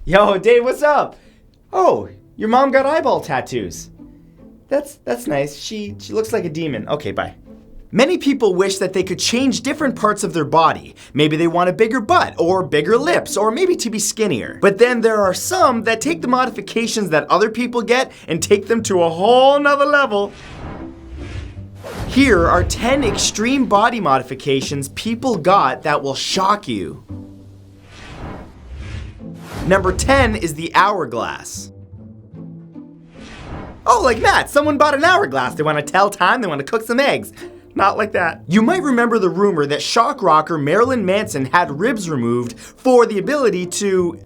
Yo, Dave, what's up? Oh, your mom got eyeball tattoos. That's nice. She looks like a demon. Okay, bye. Many people wish that they could change different parts of their body. Maybe they want a bigger butt, or bigger lips, or maybe to be skinnier. But then there are some that take the modifications that other people get and take them to a whole nother level. Here are 10 extreme body modifications people got that will shock you. Number 10 is the Hourglass. Oh, like Matt, someone bought an hourglass. They want to tell time, they want to cook some eggs. Not like that. You might remember the rumor that shock rocker Marilyn Manson had ribs removed for the ability to,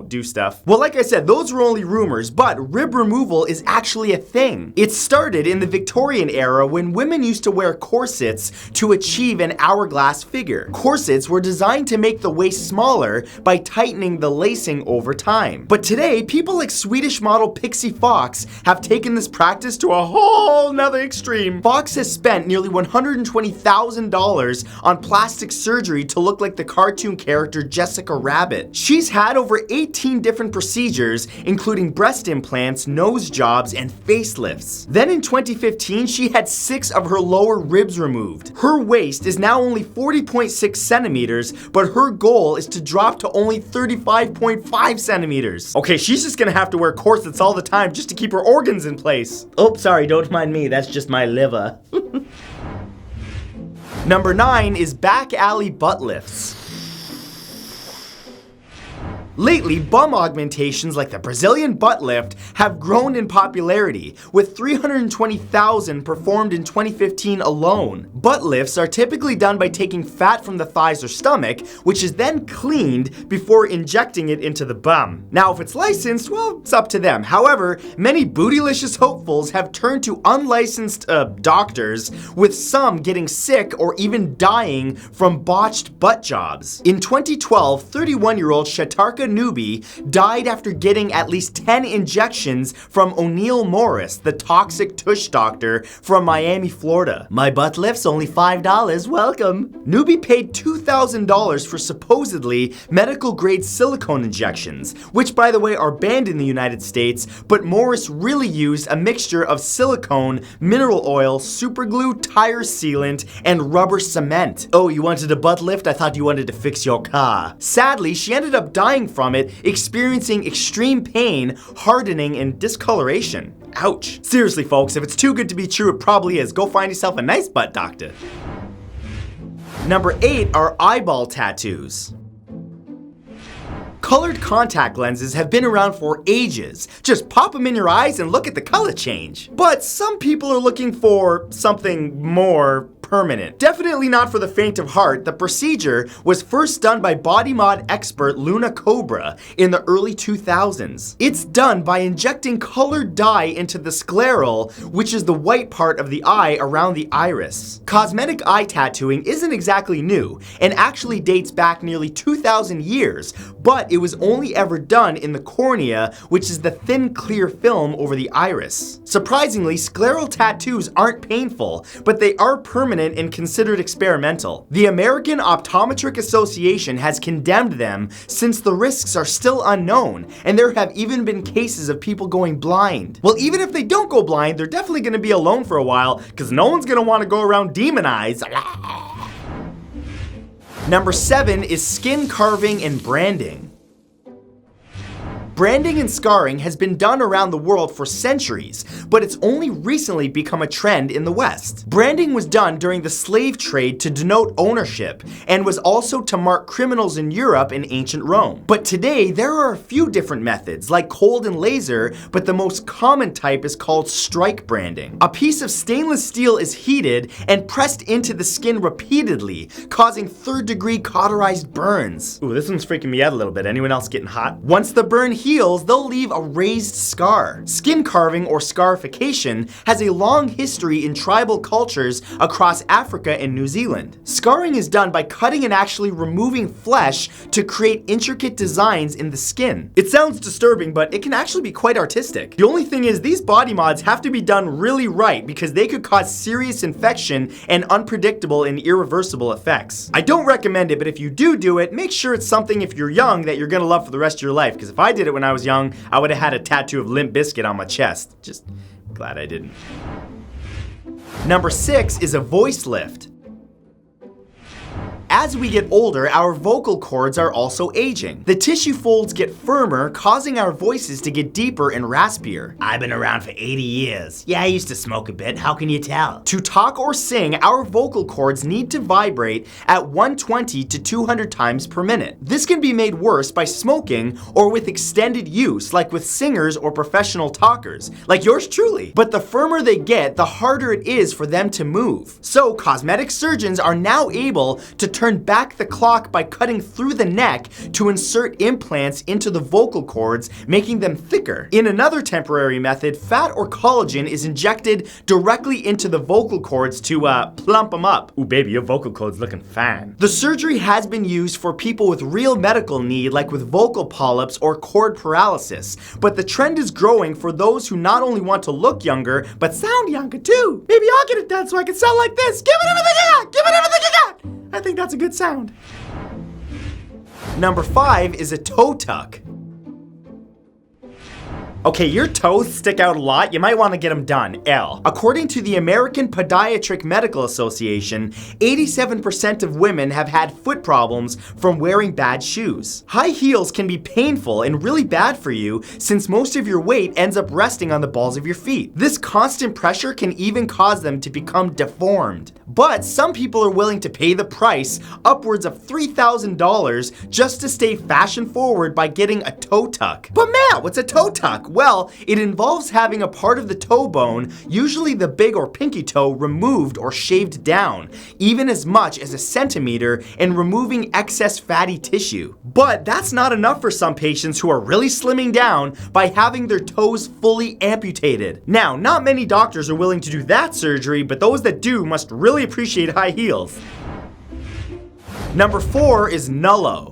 do stuff. Well, like I said, those were only rumors, but rib removal is actually a thing. It started in the Victorian era when women used to wear corsets to achieve an hourglass figure. Corsets were designed to make the waist smaller by tightening the lacing over time. But today, people like Swedish model Pixie Fox have taken this practice to a whole nother extreme. Fox has spent nearly $120,000 on plastic surgery to look like the cartoon character Jessica Rabbit. She's had over 18 different procedures, including breast implants, nose jobs, and facelifts. Then in 2015, she had 6 of her lower ribs removed. Her waist is now only 40.6 centimeters, but her goal is to drop to only 35.5 centimeters. Okay, she's just gonna have to wear corsets all the time just to keep her organs in place. Oh, sorry, don't mind me, that's just my liver. Number 9 is back alley butt lifts. Lately, bum augmentations like the Brazilian butt lift have grown in popularity, with 320,000 performed in 2015 alone. Butt lifts are typically done by taking fat from the thighs or stomach, which is then cleaned before injecting it into the bum. Now, if it's licensed, well, it's up to them. However, many bootylicious hopefuls have turned to unlicensed doctors, with some getting sick or even dying from botched butt jobs. In 2012, 31-year-old Shatarka Newby died after getting at least 10 injections from O'Neil Morris, the toxic tush doctor from Miami, Florida. My butt lift's only $5, welcome. Newby paid $2,000 for supposedly medical-grade silicone injections, which by the way are banned in the United States, but Morris really used a mixture of silicone, mineral oil, superglue, tire sealant, and rubber cement. Oh, you wanted a butt lift? I thought you wanted to fix your car. Sadly, she ended up dying from it, experiencing extreme pain, hardening, and discoloration. Ouch. Seriously, folks, if it's too good to be true, it probably is. Go find yourself a nice butt doctor. Number 8 are eyeball tattoos. Colored contact lenses have been around for ages. Just pop them in your eyes and look at the color change. But some people are looking for something more permanent. Definitely not for the faint of heart. The procedure was first done by body mod expert Luna Cobra in the early 2000s. It's done by injecting colored dye into the scleral, which is the white part of the eye around the iris. Cosmetic eye tattooing isn't exactly new and actually dates back nearly 2,000 years, but it was only ever done in the cornea, which is the thin clear film over the iris. Surprisingly, scleral tattoos aren't painful, but they are permanent and considered experimental. The American Optometric Association has condemned them since the risks are still unknown, and there have even been cases of people going blind. Well, even if they don't go blind, they're definitely going to be alone for a while, because no one's going to want to go around demon eyes. Number 7 is skin carving and branding. Branding and scarring has been done around the world for centuries, but it's only recently become a trend in the West. Branding was done during the slave trade to denote ownership, and was also to mark criminals in Europe and ancient Rome. But today, there are a few different methods, like cold and laser, but the most common type is called strike branding. A piece of stainless steel is heated and pressed into the skin repeatedly, causing third-degree cauterized burns. Ooh, this one's freaking me out a little bit. Anyone else getting hot? Once the burn heals, they'll leave a raised scar. Skin carving or scarification has a long history in tribal cultures across Africa and New Zealand. Scarring is done by cutting and actually removing flesh to create intricate designs in the skin. It sounds disturbing, but it can actually be quite artistic. The only thing is, these body mods have to be done really right because they could cause serious infection and unpredictable and irreversible effects. I don't recommend it, but if you do it, make sure it's something, if you're young, that you're gonna love for the rest of your life, because if I did it when I was young, I would have had a tattoo of Limp Bizkit on my chest. Just glad I didn't. Number 6 is a voice lift. As we get older, our vocal cords are also aging. The tissue folds get firmer, causing our voices to get deeper and raspier. I've been around for 80 years. Yeah, I used to smoke a bit. How can you tell? To talk or sing, our vocal cords need to vibrate at 120 to 200 times per minute. This can be made worse by smoking or with extended use, like with singers or professional talkers, like yours truly. But the firmer they get, the harder it is for them to move. So cosmetic surgeons are now able to turn back the clock by cutting through the neck to insert implants into the vocal cords, making them thicker. In another temporary method, fat or collagen is injected directly into the vocal cords to plump them up. Ooh baby, your vocal cords looking fine. The surgery has been used for people with real medical need, like with vocal polyps or cord paralysis, but the trend is growing for those who not only want to look younger, but sound younger too. Maybe I'll get it done so I can sound like this. Give it everything I got! Give it everything I got! I think that's a good sound. Number 5 is a toe tuck. Okay, your toes stick out a lot. You might want to get them done. L. According to the American Podiatric Medical Association, 87% of women have had foot problems from wearing bad shoes. High heels can be painful and really bad for you since most of your weight ends up resting on the balls of your feet. This constant pressure can even cause them to become deformed. But some people are willing to pay the price, upwards of $3,000, just to stay fashion forward by getting a toe tuck. But Matt, what's a toe tuck? Well, it involves having a part of the toe bone, usually the big or pinky toe, removed or shaved down, even as much as a centimeter, and removing excess fatty tissue. But that's not enough for some patients who are really slimming down by having their toes fully amputated. Now, not many doctors are willing to do that surgery, but those that do must really appreciate high heels. Number 4 is Nullo.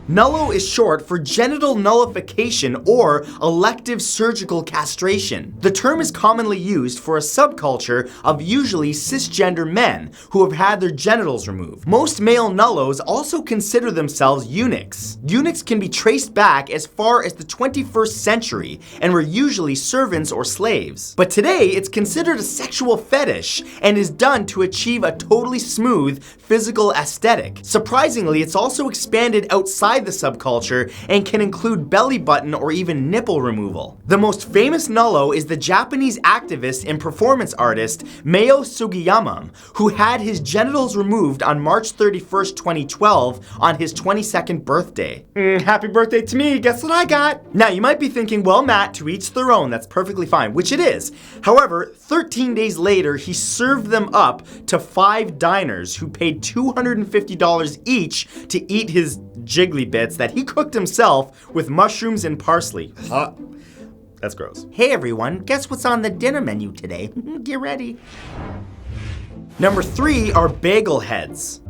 Nullo is short for genital nullification or elective surgical castration. The term is commonly used for a subculture of usually cisgender men who have had their genitals removed. Most male nullos also consider themselves eunuchs. Eunuchs can be traced back as far as the 21st century and were usually servants or slaves. But today, it's considered a sexual fetish and is done to achieve a totally smooth physical aesthetic. Surprisingly, it's also expanded outside the subculture and can include belly button or even nipple removal. The most famous Nullo is the Japanese activist and performance artist Meo Sugiyama, who had his genitals removed on March 31st, 2012 on his 22nd birthday. Happy birthday to me, guess what I got? Now you might be thinking, well Matt, to each their own, that's perfectly fine, which it is. However, 13 days later, he served them up to 5 diners who paid $250 each to eat his jiggly bits that he cooked himself with mushrooms and parsley. That's gross. Hey everyone, guess what's on the dinner menu today? Get ready. Number 3 are Bagel Heads.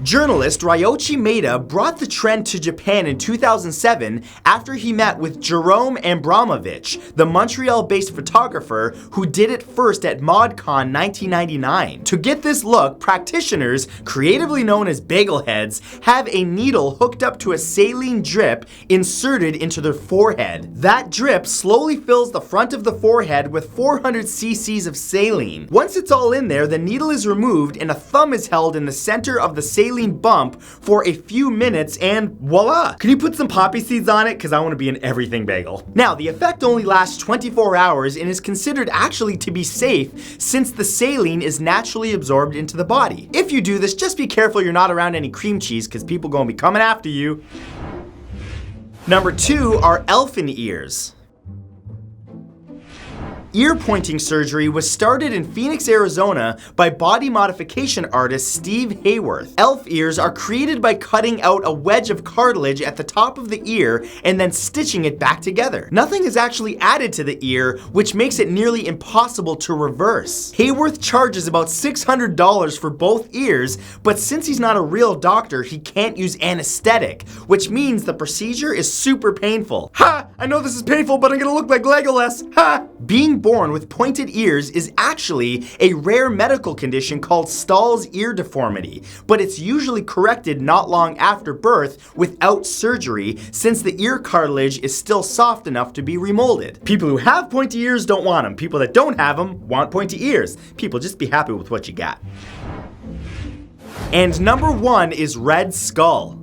Journalist Ryoichi Maeda brought the trend to Japan in 2007 after he met with Jerome Abramovich, the Montreal-based photographer who did it first at ModCon 1999. To get this look, practitioners, creatively known as Bagel Heads, have a needle hooked up to a saline drip inserted into their forehead. That drip slowly fills the front of the forehead with 400 cc's of saline. Once it's all in there, the needle is removed and a thumb is held in the center of the saline bump for a few minutes and voila! Can you put some poppy seeds on it? Because I want to be an everything bagel. Now, the effect only lasts 24 hours and is considered actually to be safe since the saline is naturally absorbed into the body. If you do this, just be careful you're not around any cream cheese because people are going to be coming after you. Number 2 are elfin ears. Ear pointing surgery was started in Phoenix, Arizona by body modification artist Steve Hayworth. Elf ears are created by cutting out a wedge of cartilage at the top of the ear and then stitching it back together. Nothing is actually added to the ear, which makes it nearly impossible to reverse. Hayworth charges about $600 for both ears, but since he's not a real doctor, he can't use anesthetic, which means the procedure is super painful. Ha! I know this is painful, but I'm gonna look like Legolas. Ha! Being born with pointed ears is actually a rare medical condition called Stahl's ear deformity, but it's usually corrected not long after birth without surgery, since the ear cartilage is still soft enough to be remolded. People who have pointy ears don't want them. People that don't have them want pointy ears. People, just be happy with what you got. And number 1 is Red Skull.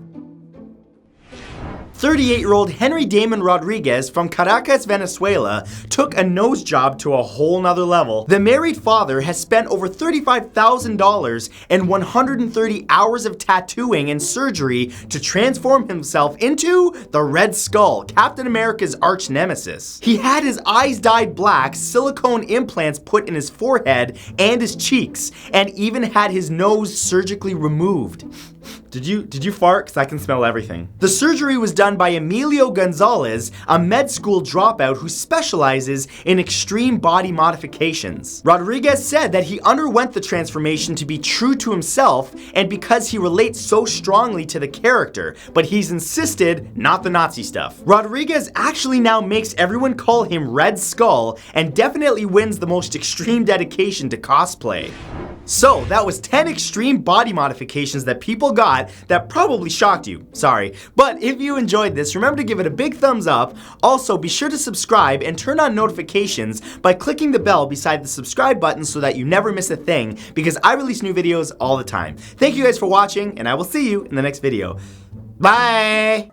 38-year-old Henry Damon Rodriguez from Caracas, Venezuela, took a nose job to a whole nother level. The married father has spent over $35,000 and 130 hours of tattooing and surgery to transform himself into the Red Skull, Captain America's arch nemesis. He had his eyes dyed black, silicone implants put in his forehead and his cheeks, and even had his nose surgically removed. Did you fart? Because I can smell everything. The surgery was done by Emilio Gonzalez, a med school dropout who specializes in extreme body modifications. Rodriguez said that he underwent the transformation to be true to himself and because he relates so strongly to the character, but he's insisted not the Nazi stuff. Rodriguez actually now makes everyone call him Red Skull and definitely wins the most extreme dedication to cosplay. So, that was 10 extreme body modifications that people got that probably shocked you. Sorry. But if you enjoyed this, remember to give it a big thumbs up. Also, be sure to subscribe and turn on notifications by clicking the bell beside the subscribe button so that you never miss a thing, because I release new videos all the time. Thank you guys for watching, and I will see you in the next video. Bye!